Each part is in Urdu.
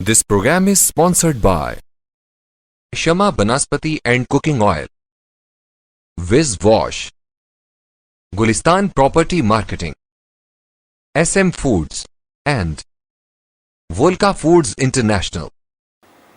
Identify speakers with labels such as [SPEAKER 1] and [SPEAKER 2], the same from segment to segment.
[SPEAKER 1] This program is sponsored by Shama Banaspati and Cooking Oil, Wiz Wash, Gulistan Property Marketing, SM Foods and Volca Foods International.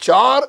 [SPEAKER 2] 4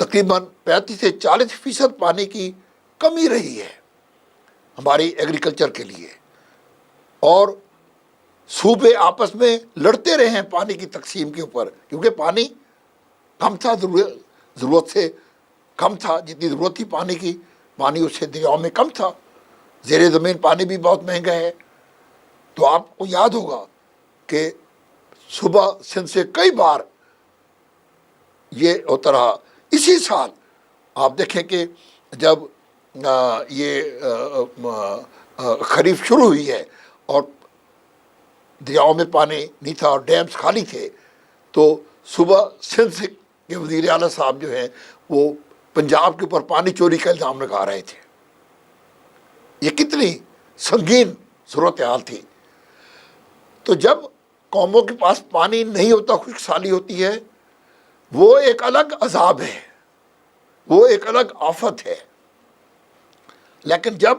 [SPEAKER 2] تقریباً 35 سے 40% پانی کی کمی رہی ہے ہماری ایگریکلچر کے لیے، اور صوبے آپس میں لڑتے رہے ہیں پانی کی تقسیم کے اوپر، کیونکہ پانی کم تھا، ضرورت سے کم تھا، جتنی ضرورت تھی پانی کی، پانی اس سے دریاؤں میں کم تھا، زیر زمین پانی بھی بہت مہنگا ہے۔ تو آپ کو یاد ہوگا کہ صبح سندھ سے کئی بار یہ ہوتا رہا۔ اسی سال آپ دیکھیں کہ جب یہ خریف شروع ہوئی ہے اور دریاؤں میں پانی نہیں تھا اور ڈیمز خالی تھے، تو صبح سندھ کے وزیر اعلیٰ صاحب جو ہیں وہ پنجاب کے اوپر پانی چوری کا الزام لگا رہے تھے۔ یہ کتنی سنگین صورتحال تھی۔ تو جب قوموں کے پاس پانی نہیں ہوتا، خشک سالی ہوتی ہے، وہ ایک الگ عذاب ہے، وہ ایک الگ آفت ہے۔ لیکن جب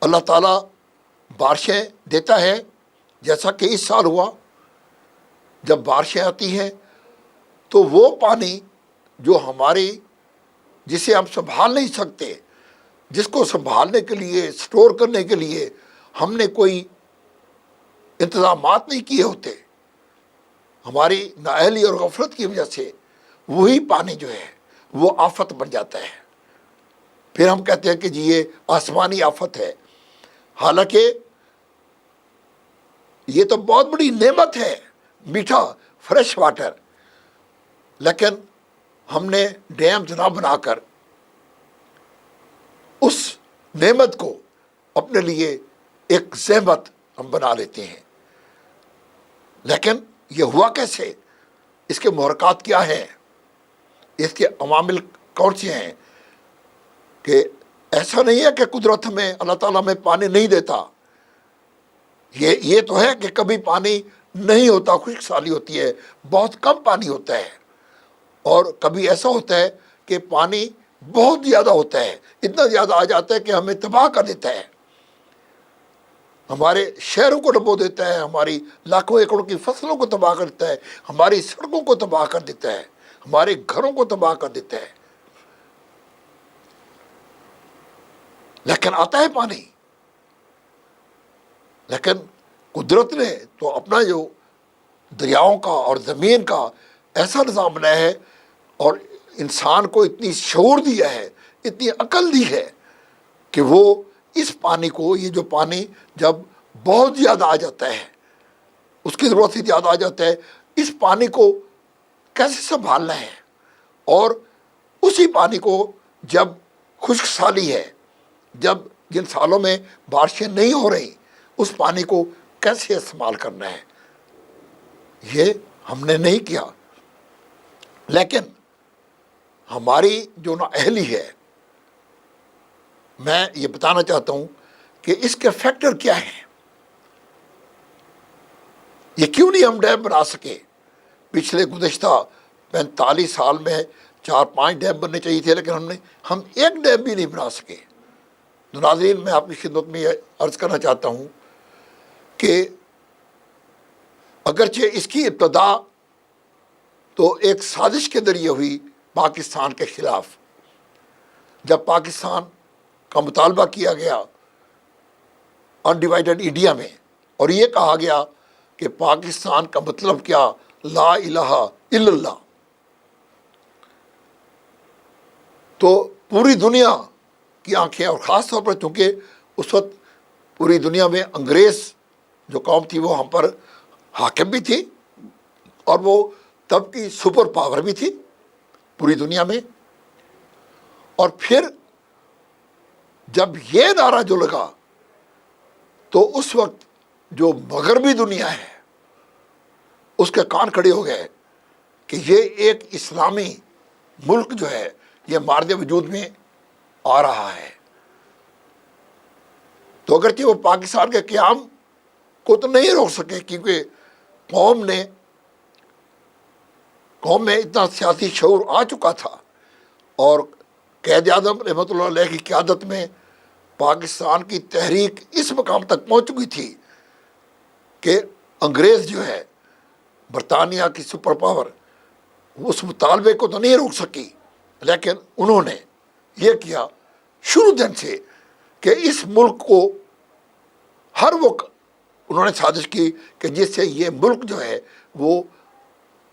[SPEAKER 2] اللہ تعالیٰ بارشیں دیتا ہے، جیسا کہ اس سال ہوا، جب بارشیں آتی ہیں تو وہ پانی جو جسے ہم سنبھال نہیں سکتے، جس کو سنبھالنے کے لیے، سٹور کرنے کے لیے ہم نے کوئی انتظامات نہیں کیے ہوتے، ہماری نااہلی اور غفلت کی وجہ سے وہی پانی جو ہے وہ آفت بن جاتا ہے۔ پھر ہم کہتے ہیں کہ جی یہ آسمانی آفت ہے، حالانکہ یہ تو بہت بڑی نعمت ہے، میٹھا فریش واٹر، لیکن ہم نے ڈیمز نہ بنا کر اس نعمت کو اپنے لیے ایک زحمت ہم بنا لیتے ہیں۔ لیکن یہ ہوا کیسے؟ اس کے محرکات کیا ہیں؟ اس کے عوامل کون سے ہیں؟ کہ ایسا نہیں ہے کہ قدرت ہمیں، اللہ تعالیٰ ہمیں پانی نہیں دیتا، یہ تو ہے کہ کبھی پانی نہیں ہوتا، خشک سالی ہوتی ہے، بہت کم پانی ہوتا ہے، اور کبھی ایسا ہوتا ہے کہ پانی بہت زیادہ ہوتا ہے، اتنا زیادہ آ جاتا ہے کہ ہمیں تباہ کر دیتا ہے، ہمارے شہروں کو ڈبو دیتا ہے، ہماری لاکھوں ایکڑوں کی فصلوں کو تباہ کر دیتا ہے، ہماری سڑکوں کو تباہ کر دیتا ہے، ہمارے گھروں کو تباہ کر دیتا ہے۔ لیکن آتا ہے پانی، لیکن قدرت نے تو اپنا جو دریاؤں کا اور زمین کا ایسا نظام بنایا ہے، اور انسان کو اتنی شعور دیا ہے، اتنی عقل دی ہے کہ وہ اس پانی کو، یہ جو پانی جب بہت زیادہ آ جاتا ہے، اس کی ضرورت سے زیادہ آ جاتا ہے، اس پانی کو کیسے سنبھالنا ہے، اور اسی پانی کو جب خشک سالی ہے، جب جن سالوں میں بارشیں نہیں ہو رہی، اس پانی کو کیسے استعمال کرنا ہے، یہ ہم نے نہیں کیا۔ لیکن ہماری جو نااہلی ہے، میں یہ بتانا چاہتا ہوں کہ اس کے فیکٹر کیا ہیں، یہ کیوں نہیں ہم ڈیم بنا سکے؟ پچھلے گزشتہ 45 سال میں 4-5 ڈیم بننے چاہیے تھے، لیکن ہم ایک ڈیم بھی نہیں بنا سکے۔ تو ناظرین، میں آپ کی خدمت میں یہ عرض کرنا چاہتا ہوں کہ اگرچہ اس کی ابتدا تو ایک سازش کے ذریعے ہوئی پاکستان کے خلاف، جب پاکستان کا مطالبہ کیا گیا انڈیوائیڈڈ انڈیا میں، اور یہ کہا گیا کہ پاکستان کا مطلب کیا، لا الہ الا اللہ، تو پوری دنیا کی آنکھیں، اور خاص طور پر چونکہ اس وقت پوری دنیا میں انگریز جو قوم تھی وہ ہم پر حاکم بھی تھی، اور وہ تب کی سپر پاور بھی تھی پوری دنیا میں۔ اور پھر جب یہ نعرہ جو لگا، تو اس وقت جو مغربی دنیا ہے اس کے کان کھڑے ہو گئے کہ یہ ایک اسلامی ملک جو ہے یہ مارد وجود میں آ رہا ہے۔ تو اگرچہ وہ پاکستان کے قیام کو تو نہیں روک سکے، کیونکہ قوم میں اتنا سیاسی شعور آ چکا تھا، اور قائد اعظم رحمۃ اللہ علیہ کی قیادت میں پاکستان کی تحریک اس مقام تک پہنچ چکی تھی کہ انگریز جو ہے، برطانیہ کی سپر پاور، اس مطالبے کو تو نہیں روک سکی، لیکن انہوں نے یہ کیا شروع دن سے کہ اس ملک کو ہر وہ انہوں نے سازش کی کہ جس سے یہ ملک جو ہے وہ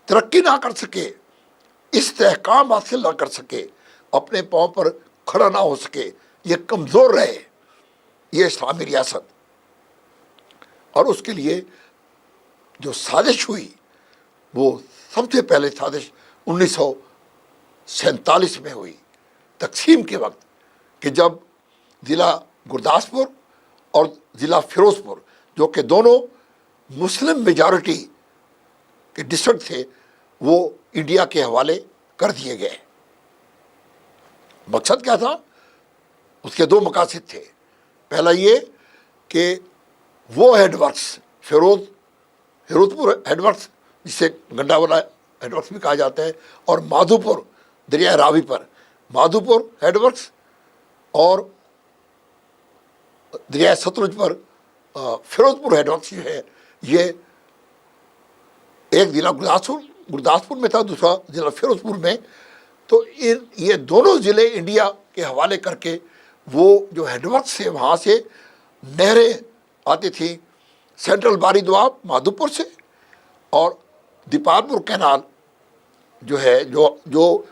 [SPEAKER 2] ترقی نہ کر سکے، استحکام حاصل نہ کر سکے، اپنے پاؤں پر کھڑا نہ ہو سکے، یہ کمزور رہے یہ اسلامی ریاست۔ اور اس کے لیے جو سازش ہوئی وہ سب سے پہلے سازش 1947 میں ہوئی تقسیم کے وقت، کہ جب ضلع گرداسپور اور ضلع فیروز پور جو کہ دونوں مسلم میجارٹی کے ڈسٹرکٹ تھے وہ انڈیا کے حوالے کر دیے گئے۔ مقصد کیا تھا؟ اس کے دو مقاصد تھے۔ پہلا یہ کہ وہ ہیڈ ورکس فیروز پور ہیڈ ورکس جسے گنڈا والا ہیڈ ورکس بھی کہا جاتا ہے، اور مادھو پور دریائے راوی پر مادھو پور ہیڈ ورکس، اور دریائے ستلج پر فیروز پور ہیڈ ورکس جو ہے یہ ایک ضلع گرداسپور میں تھا، دوسرا ضلع فیروز پور میں۔ تو یہ دونوں ضلع انڈیا کے حوالے کر کے وہ جو ہیڈ ورکس سے وہاں سے نہریں آتی تھیں، سینٹرل باری دواب مادھو پور سے، اور دیپال پور کینال جو ہے جو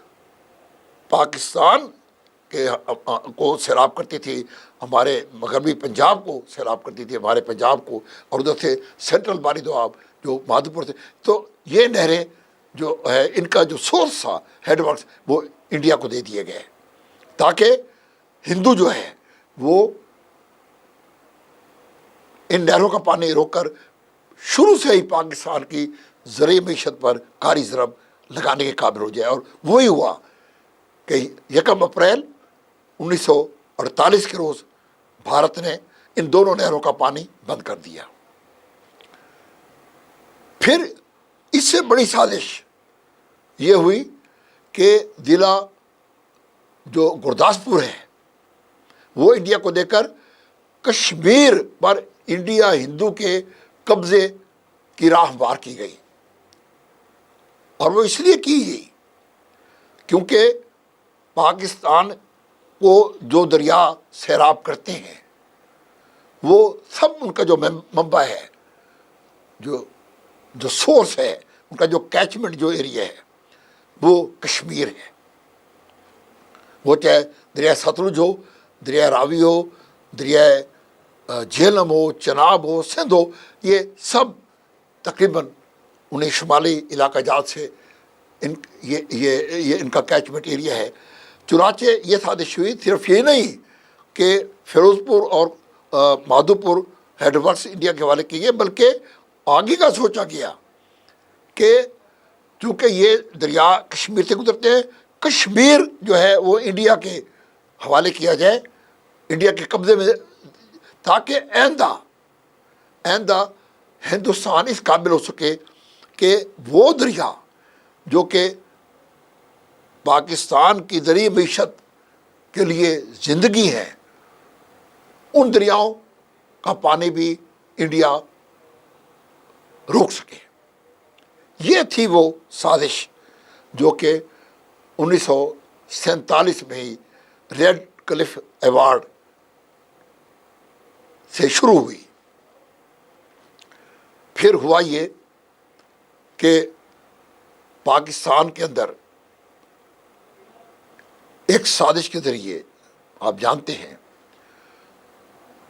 [SPEAKER 2] پاکستان کے کو سیراب کرتی تھی، ہمارے مغربی پنجاب کو سیراب کرتی تھی، ہمارے پنجاب کو، اور ادھر سے سینٹرل باری دواب جو مادھو پور سے۔ تو یہ نہریں جو ہے ان کا جو سورس تھا ہیڈ ورکس وہ انڈیا کو دے دیے گئے، تاکہ ہندو جو ہے وہ ان نہروں کا پانی روک کر شروع سے ہی پاکستان کی زرعی معیشت پر کاری ضرب لگانے کے قابل ہو جائے۔ اور وہی ہوا کہ 1 اپریل 1948 کے روز بھارت نے ان دونوں نہروں کا پانی بند کر دیا۔ پھر اس سے بڑی سازش یہ ہوئی کہ ضلع جو گرداسپور ہے وہ انڈیا کو دے کر کشمیر پر انڈیا ہندو کے قبضے کی راہ ہموار کی گئی، اور وہ اس لیے کی گئی کیونکہ پاکستان کو جو دریا سیراب کرتے ہیں وہ سب ان کا جو منبع ہے، جو سورس ہے، ان کا جو کیچمنٹ جو ایریا ہے وہ کشمیر ہے۔ وہ چاہے دریائے ستلج ہو، دریائے راوی ہو، دریائے جہلم ہو، چناب ہو، سندھ ہو، یہ سب تقریباً انہیں شمالی علاقہ جات سے یہ ان کا کیچمنٹ ایریا ہے۔ چنانچہ یہ سازش ہوئی، صرف یہ نہیں کہ فیروز پور اور مادھو پور ہیڈ ورکس انڈیا کے حوالے کیے گئے، بلکہ آگے کا سوچا گیا کہ چونکہ یہ دریا کشمیر سے گزرتے ہیں، کشمیر جو ہے وہ انڈیا کے حوالے کیا جائے، انڈیا کے قبضے میں، تاکہ آئندہ ہندوستان اس قابل ہو سکے کہ وہ دریا جو کہ پاکستان کی زرعی معیشت کے لیے زندگی ہے، ان دریاؤں کا پانی بھی انڈیا روک سکے۔ یہ تھی وہ سازش جو کہ 1947 میں ہی ریڈ کلف ایوارڈ سے شروع ہوئی۔ پھر ہوا یہ کہ پاکستان کے اندر ایک سازش کے ذریعے آپ جانتے ہیں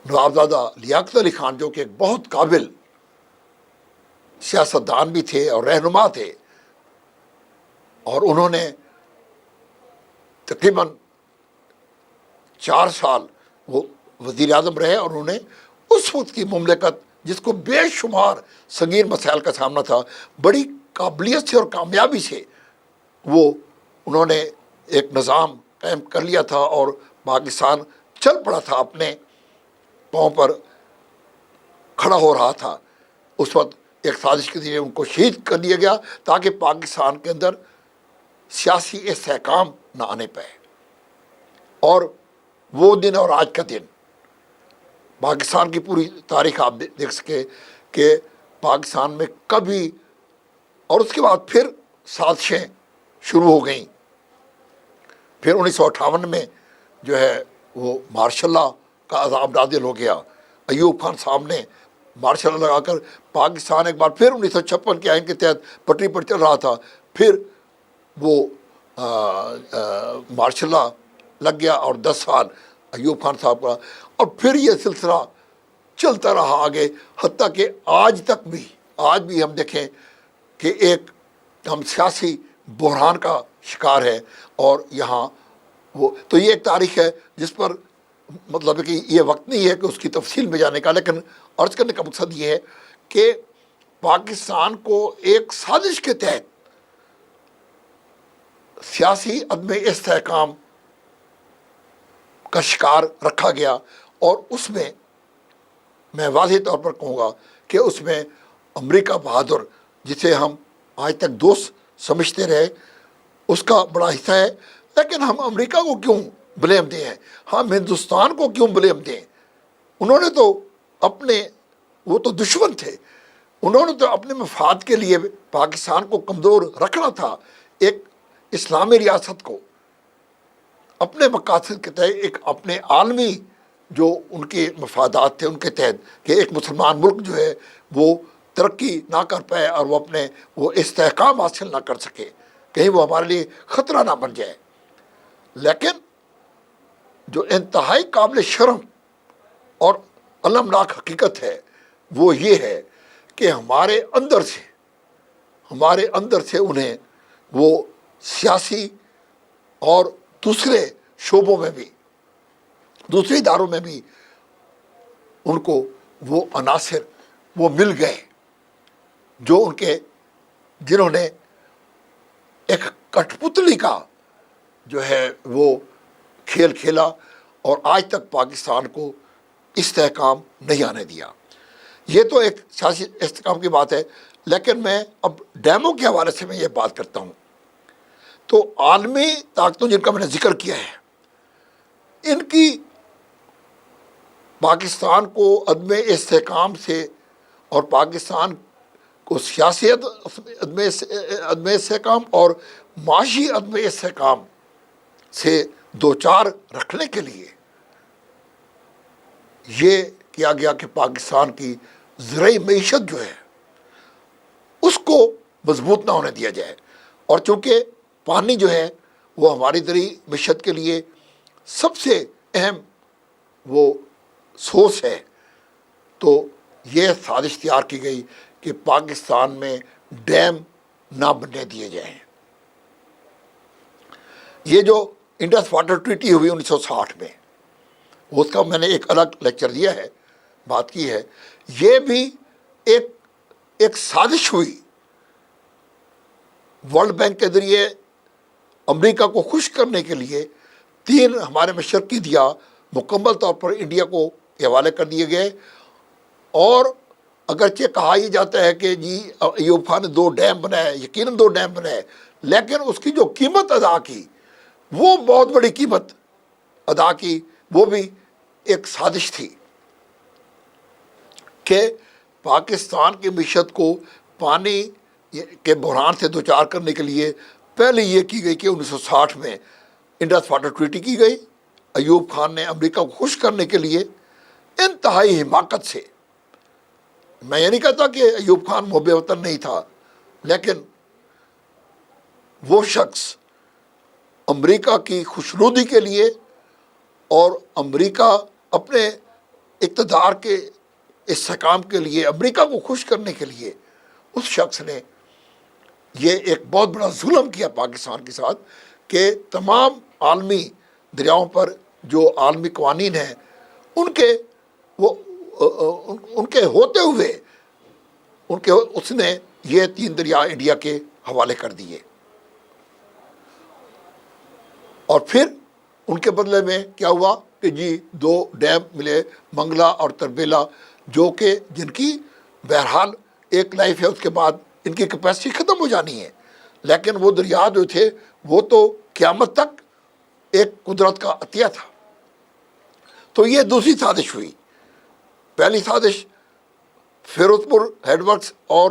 [SPEAKER 2] نوابزادہ لیاقت علی خان جو کہ ایک بہت قابل سیاستدان بھی تھے اور رہنما تھے، اور انہوں نے تقریباً 4 سال وہ وزیر اعظم رہے، اور انہوں نے اس وقت کی مملکت جس کو بے شمار سنگین مسائل کا سامنا تھا، بڑی قابلیت سے اور کامیابی سے انہوں نے ایک نظام قائم کر لیا تھا، اور پاکستان چل پڑا تھا، اپنے پاؤں پر کھڑا ہو رہا تھا۔ اس وقت ایک سازش کے ذریعے ان کو شہید کر دیا گیا تاکہ پاکستان کے اندر سیاسی استحکام نہ آنے پائے۔ اور وہ دن اور آج کا دن پاکستان کی پوری تاریخ آپ دیکھ سکے کہ پاکستان میں کبھی، اور اس کے بعد پھر سازشیں شروع ہو گئیں. پھر 1958 میں جو ہے وہ مارشل لا کا عذاب نازل ہو گیا. ایوب خان صاحب نے مارشل لا لگا کر پاکستان ایک بار پھر 1956 کے آئین کے تحت پٹری پر چل رہا تھا. پھر وہ مارشل لا لگ گیا اور 10 سال ایوب خان صاحب کا، اور پھر یہ سلسلہ چلتا رہا آگے، حتیٰ کہ آج بھی ہم دیکھیں کہ ایک ہم سیاسی بحران کا شکار ہے. اور یہاں وہ تو یہ ایک تاریخ ہے جس پر مطلب ہے کہ یہ وقت نہیں ہے کہ اس کی تفصیل میں جانے کا، لیکن عرض کرنے کا مقصد یہ ہے کہ پاکستان کو ایک سازش کے تحت سیاسی عدم استحکام کا شکار رکھا گیا. اور اس میں واضح طور پر کہوں گا کہ اس میں امریکہ بہادر، جسے ہم آج تک دوست سمجھتے رہے، اس کا بڑا حصہ ہے. لیکن ہم امریکہ کو کیوں بلیم دیں، ہم ہندوستان کو کیوں بلیم دیں؟ انہوں نے تو وہ تو دشمن تھے، انہوں نے تو اپنے مفاد کے لیے پاکستان کو کمزور رکھنا تھا. ایک اسلامی ریاست کو اپنے مقاصد کے تحت، ایک اپنے عالمی جو ان کے مفادات تھے ان کے تحت، کہ ایک مسلمان ملک جو ہے وہ ترقی نہ کر پائے اور وہ استحکام حاصل نہ کر سکے، کہیں وہ ہمارے لیے خطرہ نہ بن جائے. لیکن جو انتہائی قابل شرم اور المناک حقیقت ہے وہ یہ ہے کہ ہمارے اندر سے انہیں وہ سیاسی اور دوسرے شعبوں میں بھی، دوسرے اداروں میں بھی ان کو وہ عناصر وہ مل گئے جو جنہوں نے ایک کٹ پتلی کا جو ہے وہ کھیل کھیلا اور آج تک پاکستان کو استحکام نہیں آنے دیا. یہ تو ایک سیاسی استحکام کی بات ہے. لیکن میں اب ڈیموں کے حوالے سے میں یہ بات کرتا ہوں تو عالمی طاقتوں جن کا میں نے ذکر کیا ہے، ان کی پاکستان کو عدم استحکام سے اور پاکستان کو سیاسی عدم استحکام اور معاشی عدم استحکام سے دوچار رکھنے کے لیے یہ کیا گیا کہ پاکستان کی زرعی معیشت جو ہے اس کو مضبوط نہ ہونے دیا جائے. اور چونکہ پانی جو ہے وہ ہماری زرعی معیشت کے لیے سب سے اہم وہ سورس ہے، تو یہ سازش تیار کی گئی کہ پاکستان میں ڈیم نہ بننے دیے جائیں. یہ جو انڈس واٹر ٹریٹی ہوئی 1960 میں، اس کا میں نے ایک الگ لیکچر دیا ہے، بات کی ہے. یہ بھی ایک سازش ہوئی ورلڈ بینک کے ذریعے امریکہ کو خوش کرنے کے لیے. 3 ہمارے مشرقی دریا مکمل طور پر انڈیا کو حوالے کر دیے گئے. اور اگرچہ کہا یہ جاتا ہے کہ جی ایوب خان نے 2 ڈیم بنائے، یقیناً 2 ڈیم بنائے، لیکن اس کی جو قیمت ادا کی وہ بہت بڑی قیمت ادا کی. وہ بھی ایک سازش تھی کہ پاکستان کی معیشت کو پانی کے بحران سے دوچار کرنے کے لیے پہلے یہ کی گئی کہ 1960 میں انڈس واٹر ٹریٹی کی گئی. ایوب خان نے امریکہ کو خوش کرنے کے لیے انتہائی حماقت سے، میں یہ نہیں کہتا کہ ایوب خان محب وطن نہیں تھا، لیکن وہ شخص امریکہ کی خوشنودی کے لیے اور امریکہ اپنے اقتدار کے استحکام کے لیے، امریکہ کو خوش کرنے کے لیے، اس شخص نے یہ ایک بہت بڑا ظلم کیا پاکستان کے ساتھ کہ تمام عالمی دریاؤں پر جو عالمی قوانین ہیں ان کے ہوتے ہوئے اس نے یہ 3 دریا انڈیا کے حوالے کر دیے. اور پھر ان کے بدلے میں کیا ہوا کہ جی 2 ڈیم ملے، منگلا اور تربیلا، جو کہ جن کی بہرحال ایک لائف ہے، اس کے بعد ان کی کیپیسٹی ختم ہو جانی ہے. لیکن وہ دریا جو تھے وہ تو قیامت تک ایک قدرت کا عطیہ تھا. تو یہ دوسری سازش ہوئی. پہلی سازش فیروز پور ہیڈ ورکس اور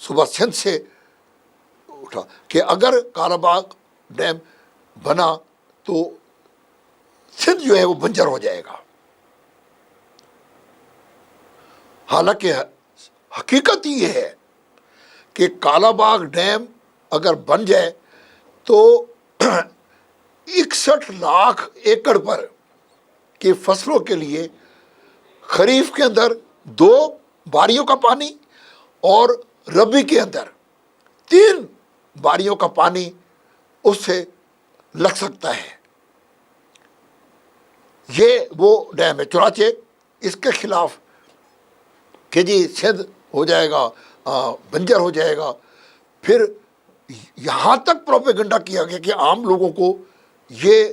[SPEAKER 2] صبح سندھ سے اٹھا کہ اگر کالا باغ ڈیم بنا تو سندھ جو ہے وہ بنجر ہو جائے گا. حالانکہ حقیقت یہ ہے کہ کالا باغ ڈیم اگر بن جائے تو 61 لاکھ ایکڑ پر کی فصلوں کے لیے خریف کے اندر 2 باریوں کا پانی اور ربی کے اندر 3 باریوں کا پانی اس سے لگ سکتا ہے. یہ وہ ڈیم ہے. چنانچہ اس کے خلاف کہ جی سندھ ہو جائے گا، بنجر ہو جائے گا، پھر یہاں تک پروپیگنڈا کیا گیا کہ عام لوگوں کو یہ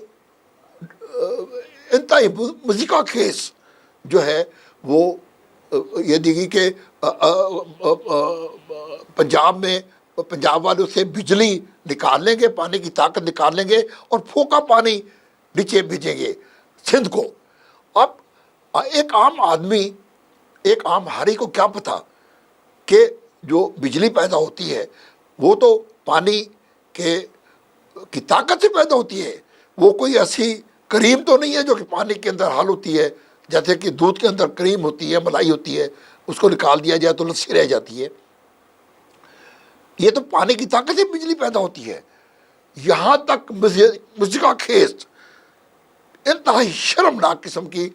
[SPEAKER 2] انتہائی مزیکا کیس جو ہے وہ یہ دیکھی کہ پنجاب والوں سے بجلی نکال لیں گے، پانی کی طاقت نکال لیں گے اور پھوکا پانی نیچے بھیجیں گے سندھ کو. اب ایک عام آدمی، ایک عام ہاری کو کیا پتا کہ جو بجلی پیدا ہوتی ہے وہ تو پانی کی طاقت سے پیدا ہوتی ہے. وہ کوئی ایسی کریم تو نہیں ہے جو کہ پانی کے اندر حل ہوتی ہے، جیسے کہ دودھ کے اندر کریم ہوتی ہے، ملائی ہوتی ہے، اس کو نکال دیا جائے تو لسی رہ جاتی ہے. یہ تو پانی کی طاقت سے بجلی پیدا ہوتی ہے. یہاں تک مزیکا خیز انتہائی شرمناک قسم کی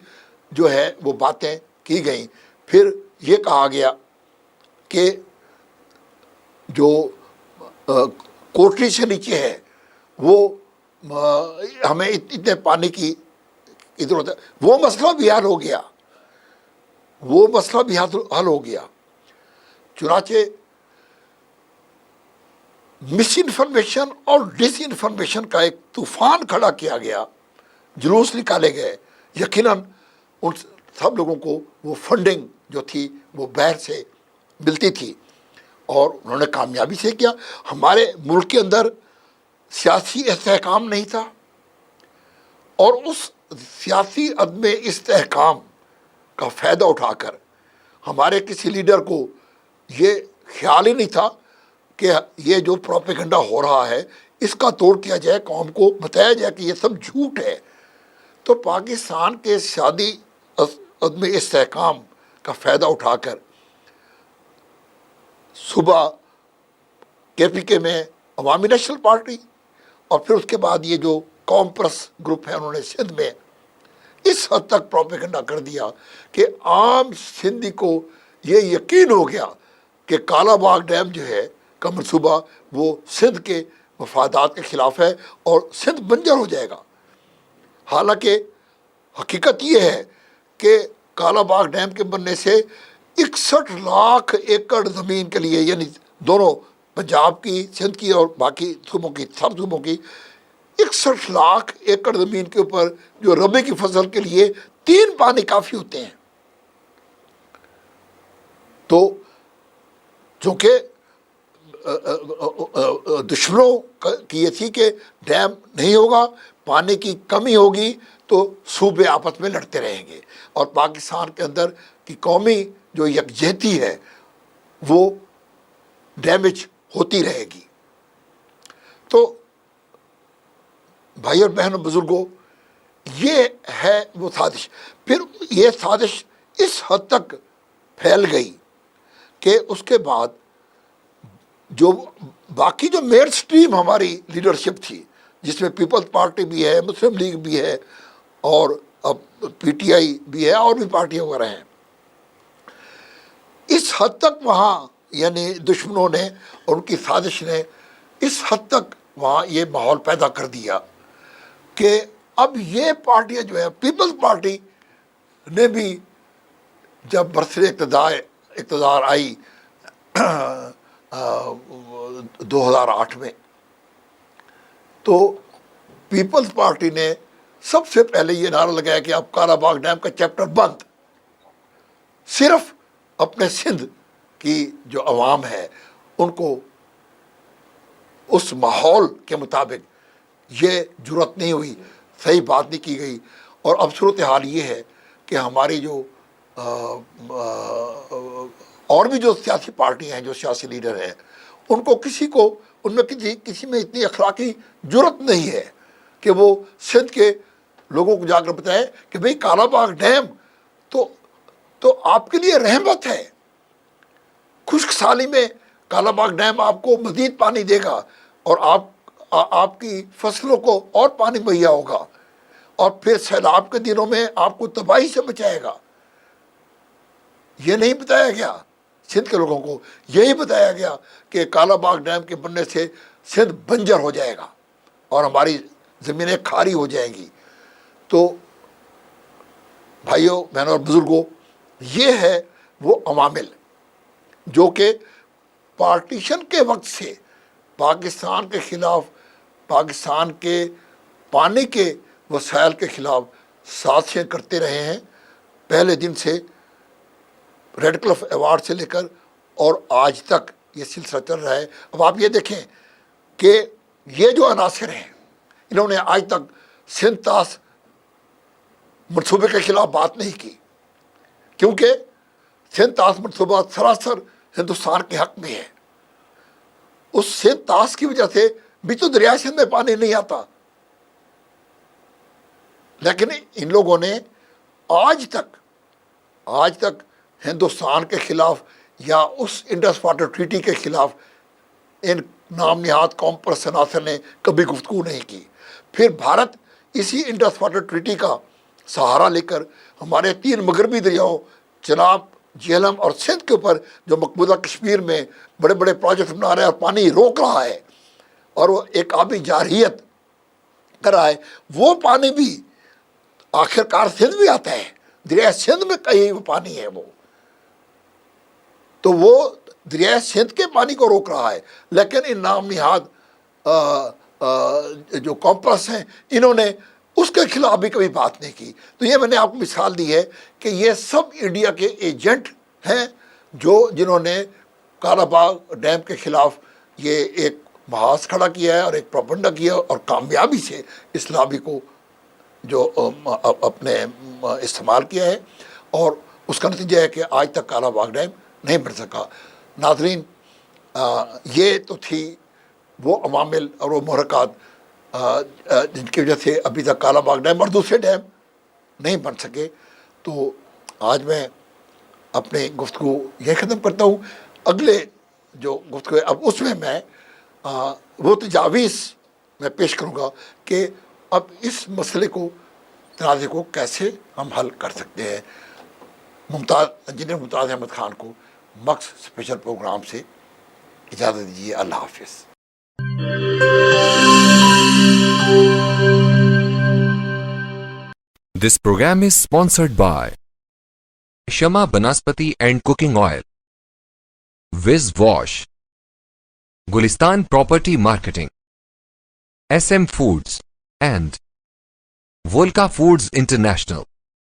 [SPEAKER 2] جو ہے وہ باتیں کی گئیں. پھر یہ کہا گیا کہ جو کوٹری سے نیچے ہے وہ ہمیں اتنے پانی کی ضرورت ہے. وہ مسئلہ بھی حل ہو گیا، وہ مسئلہ بھی حل ہو گیا. چنانچہ مس انفارمیشن اور ڈس انفارمیشن کا ایک طوفان کھڑا کیا گیا، جلوس نکالے گئے. یقیناً ان سب لوگوں کو وہ فنڈنگ جو تھی وہ باہر سے ملتی تھی اور انہوں نے کامیابی سے کیا. ہمارے ملک کے اندر سیاسی استحکام نہیں تھا اور اس سیاسی عدم استحکام کا فائدہ اٹھا کر ہمارے کسی لیڈر کو یہ خیال ہی نہیں تھا کہ یہ جو پروپیگنڈا ہو رہا ہے اس کا توڑ کیا جائے، قوم کو بتایا جائے کہ یہ سب جھوٹ ہے. تو پاکستان کے سیاسی عدم استحکام کا فائدہ اٹھا کر صبح کے پی کے میں عوامی نیشنل پارٹی اور پھر اس کے بعد یہ جو قوم پرس گروپ ہے انہوں نے سندھ میں اس حد تک پروپیگنڈا کر دیا کہ عام سندھی کو یہ یقین ہو گیا کہ کالا باغ ڈیم جو ہے کا منصوبہ وہ سندھ کے مفادات کے خلاف ہے اور سندھ بنجر ہو جائے گا. حالانکہ حقیقت یہ ہے کہ کالا باغ ڈیم کے بننے سے 61 لاکھ ایکڑ زمین کے لیے، یعنی دونوں پنجاب کی، سندھ کی اور باقی صوبوں کی، سب صوبوں کی 61 لاکھ ایکڑ زمین کے اوپر جو ربی کی فصل کے لیے 3 پانی کافی ہوتے ہیں. تو چونکہ دشمنوں کی یہ تھی کہ ڈیم نہیں ہوگا، پانی کی کمی ہوگی تو صوبے آپس میں لڑتے رہیں گے اور پاکستان کے اندر کی قومی جو یکجہتی ہے وہ ڈیمیج ہوتی رہے گی. تو بھائی اور بہنوں، بزرگوں، یہ ہے وہ سازش. پھر یہ سازش اس حد تک پھیل گئی کہ اس کے بعد جو باقی جو مین سٹریم ہماری لیڈرشپ تھی، جس میں پیپلز پارٹی بھی ہے، مسلم لیگ بھی ہے اور اب پی ٹی آئی بھی ہے اور بھی پارٹیاں وغیرہ ہیں، اس حد تک وہاں یعنی دشمنوں نے اور ان کی سازش نے اس حد تک وہاں یہ ماحول پیدا کر دیا کہ اب یہ پارٹیاں جو ہے، پیپلز پارٹی نے بھی جب برسر اقتدار آئی 2008 میں، تو پیپلز پارٹی نے سب سے پہلے یہ نعرہ لگایا کہ اب کالا باغ ڈیم کا چیپٹر بند. صرف اپنے سندھ کی جو عوام ہے ان کو اس ماحول کے مطابق یہ جرأت نہیں ہوئی، صحیح بات نہیں کی گئی. اور اب صورتحال یہ ہے کہ ہماری جو اور بھی جو سیاسی پارٹیاں ہیں, جو سیاسی لیڈر ہیں, ان کو ان میں کسی میں اتنی اخلاقی جرت نہیں ہے کہ وہ سندھ کے لوگوں کو جا کر بتائیں کہ بھئی کالا باغ ڈیم تو آپ کے لیے رحمت ہے. خشک سالی میں کالا باغ ڈیم آپ کو مزید پانی دے گا اور آپ کی فصلوں کو اور پانی مہیا ہوگا, اور پھر سیلاب کے دنوں میں آپ کو تباہی سے بچائے گا. یہ نہیں بتایا گیا سندھ کے لوگوں کو. یہی بتایا گیا کہ کالا باغ ڈیم کے بننے سے سندھ بنجر ہو جائے گا اور ہماری زمینیں کھاری ہو جائیں گی. تو بھائیوں, بہنوں اور بزرگوں, یہ ہے وہ عوامل جو کہ پارٹیشن کے وقت سے پاکستان کے خلاف, پاکستان کے پانی کے وسائل کے خلاف سازشیں کرتے رہے ہیں پہلے دن سے, ریڈ کلف ایوارڈ سے لے کر اور آج تک یہ سلسلہ چل رہا ہے. اب آپ یہ دیکھیں کہ یہ جو عناصر ہیں, انہوں نے آج تک سندھ طاس منصوبے کے خلاف بات نہیں کی, کیونکہ سندھ طاس منصوبہ سراسر ہندوستان کے حق میں ہے. اس سندھ طاس کی وجہ سے بھی تو دریائے سندھ میں پانی نہیں آتا, لیکن ان لوگوں نے آج تک ہندوستان کے خلاف یا اس انڈس واٹر ٹریٹی کے خلاف ان نام نہاد قوم پرست عناصر نے کبھی گفتگو نہیں کی. پھر بھارت اسی انڈس واٹر ٹریٹی کا سہارا لے کر ہمارے 3 مغربی دریاؤں چناب, جہلم اور سندھ کے اوپر جو مقبوضہ کشمیر میں بڑے بڑے پروجیکٹ بنا رہا ہے اور پانی روک رہا ہے اور وہ ایک آبی جارحیت کر رہا ہے, وہ پانی بھی آخر کار سندھ بھی آتا ہے. دریائے سندھ میں کہیں وہ پانی ہے, تو وہ دریائے سندھ کے پانی کو روک رہا ہے. لیکن ان نام نہاد جو کمپس ہیں, انہوں نے اس کے خلاف بھی کبھی بات نہیں کی. تو یہ میں نے آپ کو مثال دی ہے کہ یہ سب انڈیا کے ایجنٹ ہیں جنہوں نے کالا باغ ڈیم کے خلاف یہ ایک محاذ کھڑا کیا ہے اور ایک پروپیگنڈا کیا اور کامیابی سے اس لابی کو جو اپنے استعمال کیا ہے, اور اس کا نتیجہ ہے کہ آج تک کالا باغ ڈیم نہیں بن سکا. ناظرین, یہ تو تھی وہ عوامل اور وہ محرکات جن کی وجہ سے ابھی تک کالا باغ ڈیم اور دوسرے ڈیم نہیں بن سکے. تو آج میں اپنی گفتگو یہ ختم کرتا ہوں. اگلے جو گفتگو ہے اب اس میں وہ تجاویز میں پیش کروں گا کہ اب اس مسئلے کو, تنازع کو کیسے ہم حل کر سکتے ہیں. انجینئر ممتاز احمد خان کو مکس اسپیشل پروگرام سے اجازت دیجیے. اللہ حافظ.
[SPEAKER 1] This program is sponsored by Shama Banaspati and Cooking Oil, Viz Wash, Gulistan Property Marketing, SM Foods and Volca Foods International.